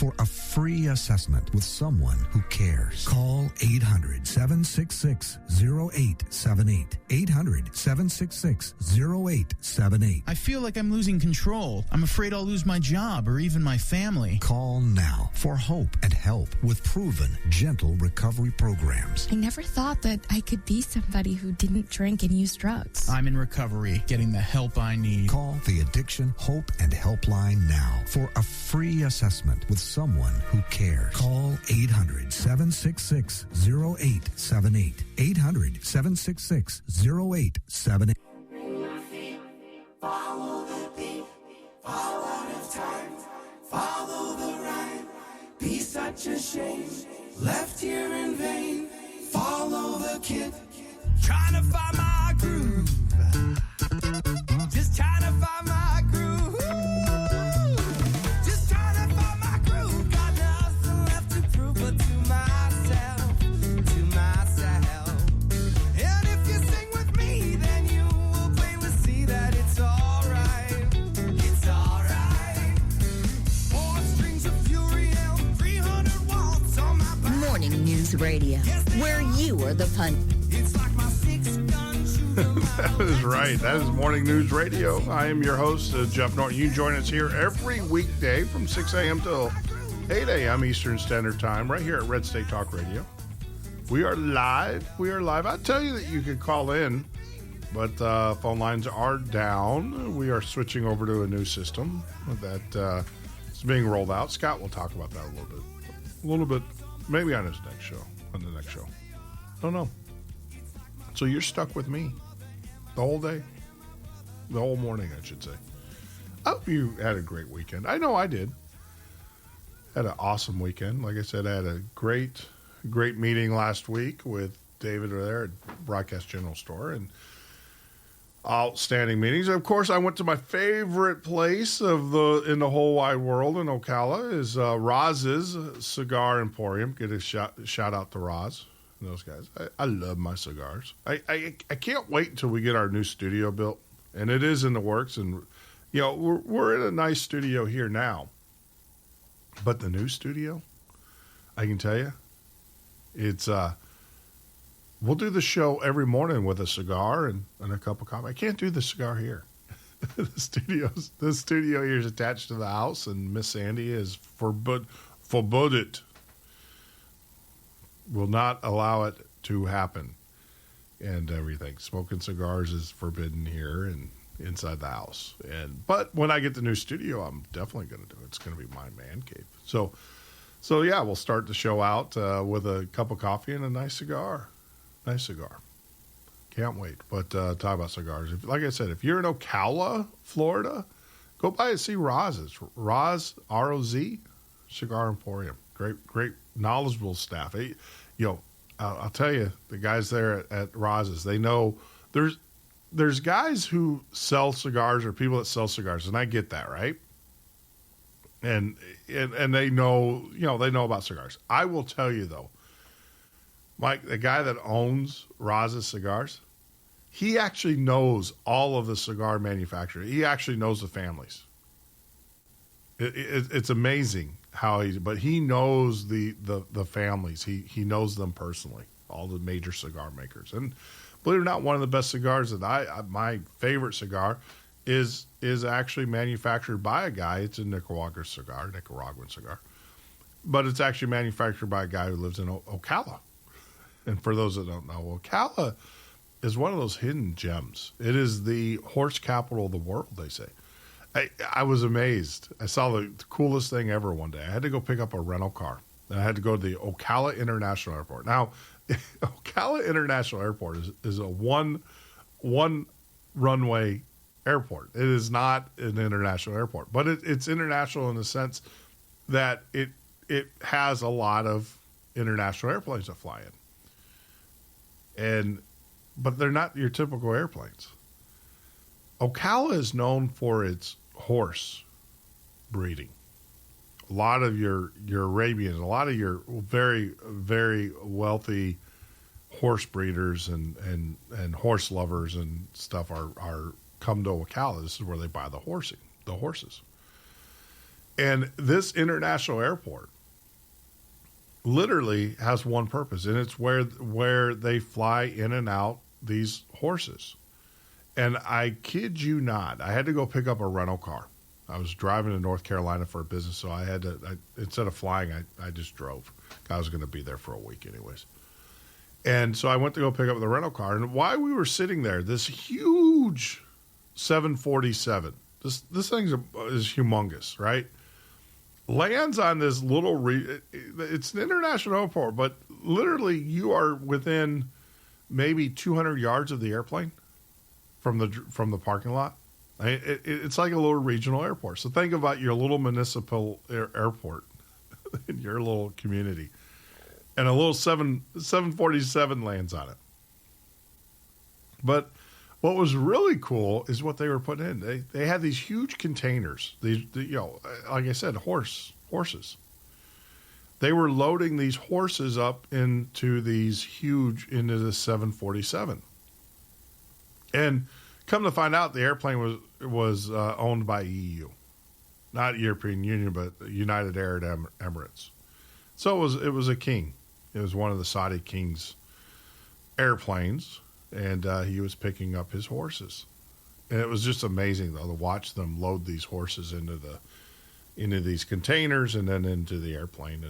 for a free assessment with someone who cares. Call 800-766-0878. 800-766-0878. I feel like I'm losing control. I'm afraid I'll lose my job or even my family. Call now for hope and help with proven, gentle recovery programs. I never thought that I could be somebody who didn't drink and use drugs. I'm in recovery, getting the help I need. Call the Addiction Hope and Helpline now for a free assessment with someone who cares. Call 800-766-0878. 800-766-0878. Follow the beat, fall out of time, follow the rhyme, be such a shame, left here in vain, follow the kid, trying to find my groove, just trying to find my groove, just trying to find my groove, got nothing left to prove but to myself, and if you sing with me, then you will plainly see that it's alright, it's alright, 4 strings of fury and 300 watts on my back. Morning News Radio, where you are the punch. It's like my 6-gun shooter. That is right. That is Morning News Radio. I am your host, Jeff Norton. You join us here every weekday from 6 a.m. till 8 a.m. Eastern Standard Time, right here at Red State Talk Radio. We are live. I tell you that you could call in, but phone lines are down. We are switching over to a new system that is being rolled out. Scott will talk about that a little bit, maybe on the next show. Don't know. So you're stuck with me the whole day, the whole morning, I should say. I hope you had a great weekend. I know I did. Had an awesome weekend. Like I said, I had a great meeting last week with David over there at Broadcast General Store, and outstanding meetings. Of course, I went to my favorite place in the whole wide world in Ocala is Roz's Cigar Emporium. Get a shout out to Roz. Those guys. I love my cigars. I can't wait until we get our new studio built, and it is in the works. And we're in a nice studio here now, but the new studio, I can tell you, it's we'll do the show every morning with a cigar and a cup of coffee. I can't do the cigar here. The studio here is attached to the house, and Miss Sandy is forbid it. Will not allow it to happen, and everything. Smoking cigars is forbidden here and inside the house. But when I get the new studio, I'm definitely going to do it. It's going to be my man cave. So yeah, we'll start the show out with a cup of coffee and a nice cigar. Can't wait. But talk about cigars. Like I said, if you're in Ocala, Florida, go by and see Roz's. Roz, R-O-Z, Cigar Emporium. Great knowledgeable staff. I'll tell you, the guys there at Roz's, they know there's guys who sell cigars or people that sell cigars, and I get that, right? And they know, they know about cigars. I will tell you though, Mike, the guy that owns Roz's Cigars, he actually knows all of the cigar manufacturers. He actually knows the families. It's amazing but he knows the families. He knows them personally, all the major cigar makers. And believe it or not, one of the best cigars that my favorite cigar is actually manufactured by a guy. It's a Nicaraguan cigar, but it's actually manufactured by a guy who lives in Ocala. And for those that don't know, Ocala is one of those hidden gems. It is the horse capital of the world, they say. I was amazed. I saw the coolest thing ever one day. I had to go pick up a rental car, and I had to go to the Ocala International Airport. Now, Ocala International Airport is a one runway airport. It is not an international airport, but it's international in the sense that it has a lot of international airplanes that fly in, but they're not your typical airplanes. Ocala is known for its horse breeding. A lot of your Arabians, a lot of your very, very wealthy horse breeders and horse lovers and stuff are come to Ocala. This is where they buy the horses. And this international airport literally has one purpose, and it's where they fly in and out these horses. And I kid you not, I had to go pick up a rental car. I was driving to North Carolina for a business, so I had to, instead of flying, I just drove. I was going to be there for a week anyways. And so I went to go pick up the rental car, and while we were sitting there, this huge 747, this thing is humongous, right? Lands on this little, it's an international airport, but literally you are within maybe 200 yards of the airplane from the parking lot. It's like a little regional airport. So think about your little municipal airport in your little community, and a little 747 lands on it. But what was really cool is what they were putting in. They had these huge containers. Like I said, horses. They were loading these horses up into the 747. And come to find out, the airplane was owned by EU, not European Union, but United Arab Emirates. So it was a king. It was one of the Saudi king's airplanes, and he was picking up his horses. And it was just amazing, though, to watch them load these horses into these containers and then into the airplane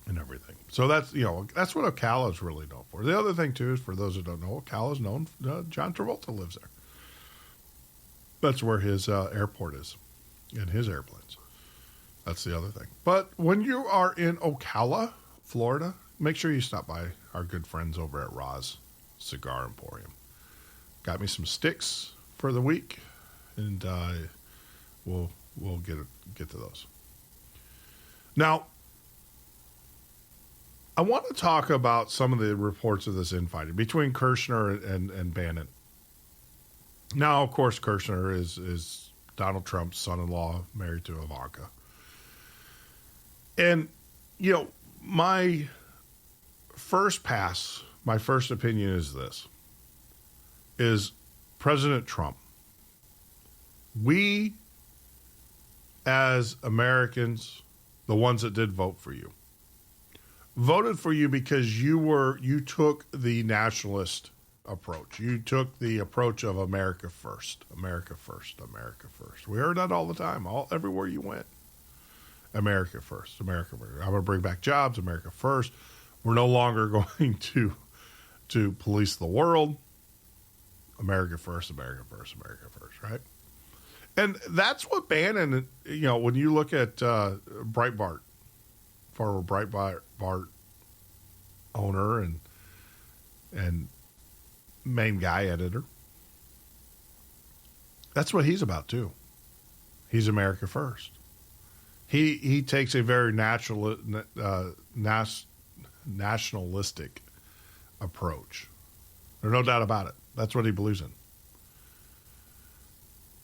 and everything. So that's what Ocala is really known for. The other thing too is, for those who don't know, Ocala is known. John Travolta lives there. That's where his airport is, and his airplanes. That's the other thing. But when you are in Ocala, Florida, make sure you stop by our good friends over at Roz Cigar Emporium. Got me some sticks for the week, and we'll get to those. Now, I want to talk about some of the reports of this infighting between Kirshner and Bannon. Now, of course, Kirshner is Donald Trump's son-in-law, married to Ivanka. And, my first opinion is this, is President Trump. We, as Americans, the ones that did vote for you, voted for you because you took the nationalist approach. You took the approach of America first, America first, America first. We heard that all the time, everywhere you went. America first, America first. I'm going to bring back jobs, America first. We're no longer going to police the world. America first, America first, America first, right? And that's what Bannon, when you look at Breitbart, former Breitbart owner and main guy editor, that's what he's about too. He's America first. He takes a very nationalistic approach. There's no doubt about it. That's what he believes in.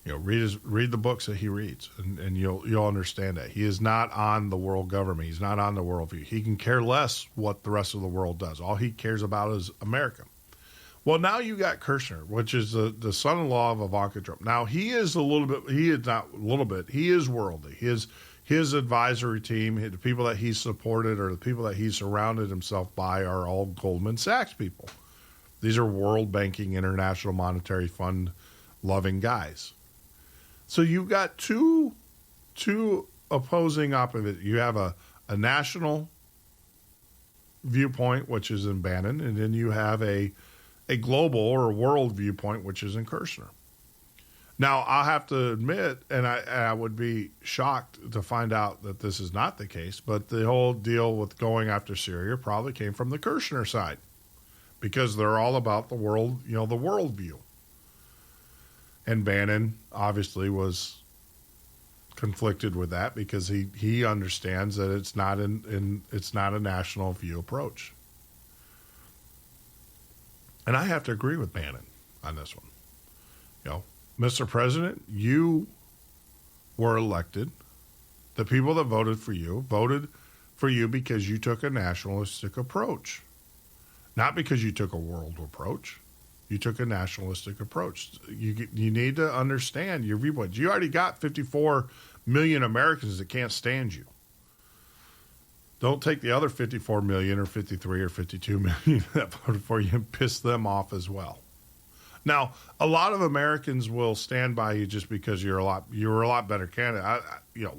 Read the books that he reads, and you'll understand that. He is not on the world government. He's not on the worldview. He can care less what the rest of the world does. All he cares about is America. Well, now you got Kirshner, which is the son-in-law of Ivanka Trump. Now, he is worldly. He is his advisory team, the people that he's supported or the people that he's surrounded himself by are all Goldman Sachs people. These are World Banking, International Monetary Fund loving guys. So you've got two opposing opposites. You have a national viewpoint, which is in Bannon, and then you have a global or a world viewpoint, which is in Kirshner. Now, I'll have to admit, and I would be shocked to find out that this is not the case, but the whole deal with going after Syria probably came from the Kirshner side, because they're all about the world, the world view. And Bannon obviously was conflicted with that because he understands that it's not a national view approach. And I have to agree with Bannon on this one. Mr. President, you were elected. The people that voted for you because you took a nationalistic approach, not because you took a world approach. You took a nationalistic approach. You need to understand your viewpoints. You already got 54 million Americans that can't stand you. Don't take the other 54 million or 53 or 52 million that voted for you and piss them off as well. Now, a lot of Americans will stand by you just because you're a lot better candidate.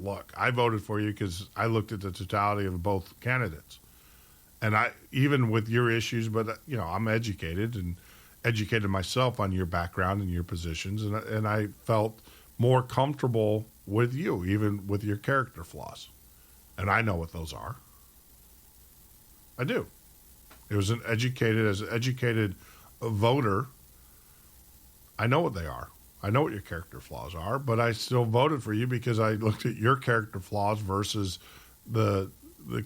Look, I voted for you because I looked at the totality of both candidates, and even with your issues, but I'm educated and educated myself on your background and your positions, and I felt more comfortable with you, even with your character flaws, and I know what those are. I do. As an educated voter, I know what they are. I know what your character flaws are, but I still voted for you because I looked at your character flaws versus the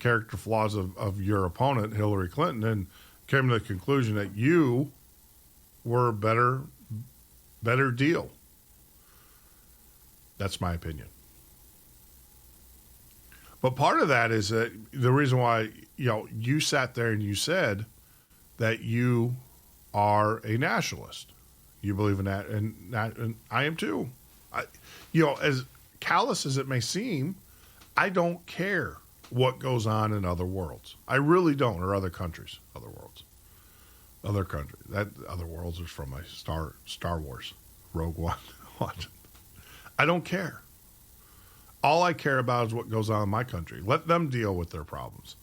character flaws of your opponent, Hillary Clinton, and came to the conclusion that you were a better deal. That's my opinion. But part of that is that the reason why you sat there and you said that you are a nationalist. You believe in that, and I am too. As callous as it may seem, I don't care what goes on in other worlds. I really don't, or other countries, other worlds. Other countries. That other worlds is from my Star Wars, Rogue One. I don't care. All I care about is what goes on in my country. Let them deal with their problems.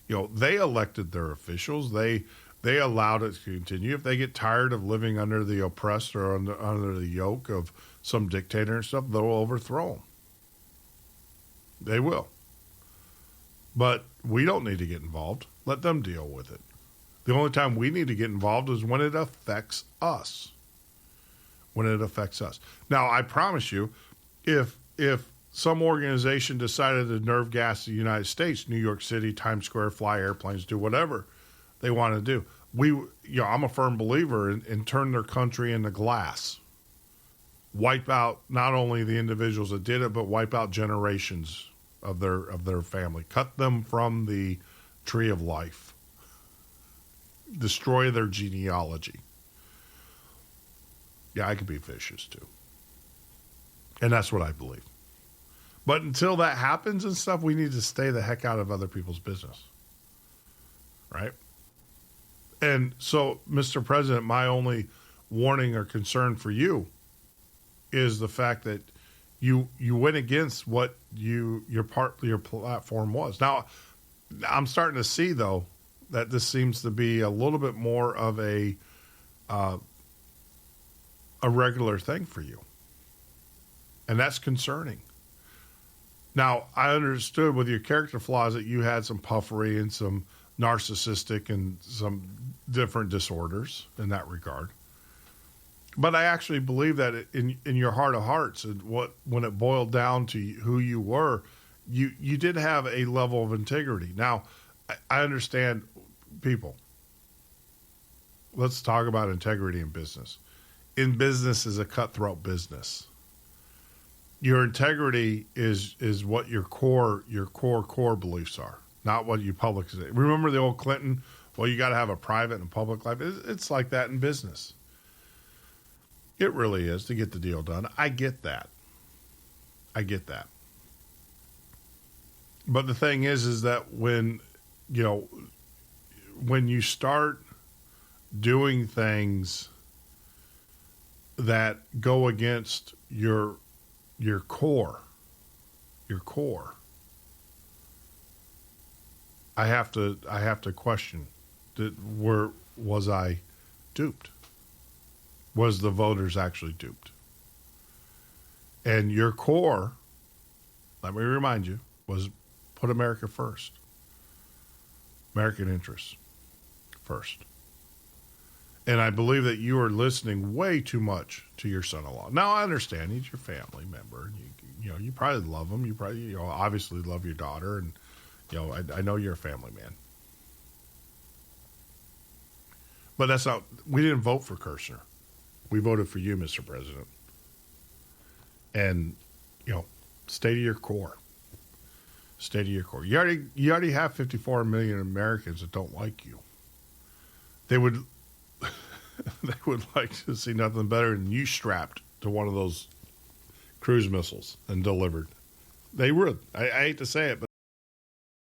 They elected their officials. They allowed it to continue. If they get tired of living under the oppressed or under the yoke of some dictator and stuff, they'll overthrow them. They will. But we don't need to get involved. Let them deal with it. The only time we need to get involved is when it affects us. When it affects us. Now, I promise you, if some organization decided to nerve gas the United States, New York City, Times Square, fly airplanes, do whatever they want to do, I'm a firm believer in turn their country into glass. Wipe out not only the individuals that did it, but wipe out generations of their family. Cut them from the tree of life. Destroy their genealogy. Yeah, I could be vicious too. And that's what I believe. But until that happens and stuff, we need to stay the heck out of other people's business. Right? And so, Mr. President, my only warning or concern for you is the fact that you went against what your platform was. Now, I'm starting to see, though, that this seems to be a little bit more of a regular thing for you. And that's concerning. Now, I understood with your character flaws that you had some puffery and some narcissistic and some different disorders in that regard. But I actually believe that in your heart of hearts, and when it boiled down to who you were, you did have a level of integrity. Now, I understand people. Let's talk about integrity in business. In business is a cutthroat business. Your integrity is what your core beliefs are, not what you public say. Remember the old Clinton? Well, you got to have a private and public life. It's like that in business. It really is to get the deal done. I get that. But the thing is that when you start doing things that go against your core, I have to question was I duped? Was the voters actually duped? And your core, let me remind you, was put America first. American interests first. And I believe that you are listening way too much to your son-in-law. Now, I understand he's your family member. You probably love him. You probably, obviously love your daughter. And, I know you're a family man. But we didn't vote for Kirshner. We voted for you, Mr. President. And, stay to your core. Stay to your core. You already have 54 million Americans that don't like you. They would they would like to see nothing better than you strapped to one of those cruise missiles and delivered. They would. I hate to say it, but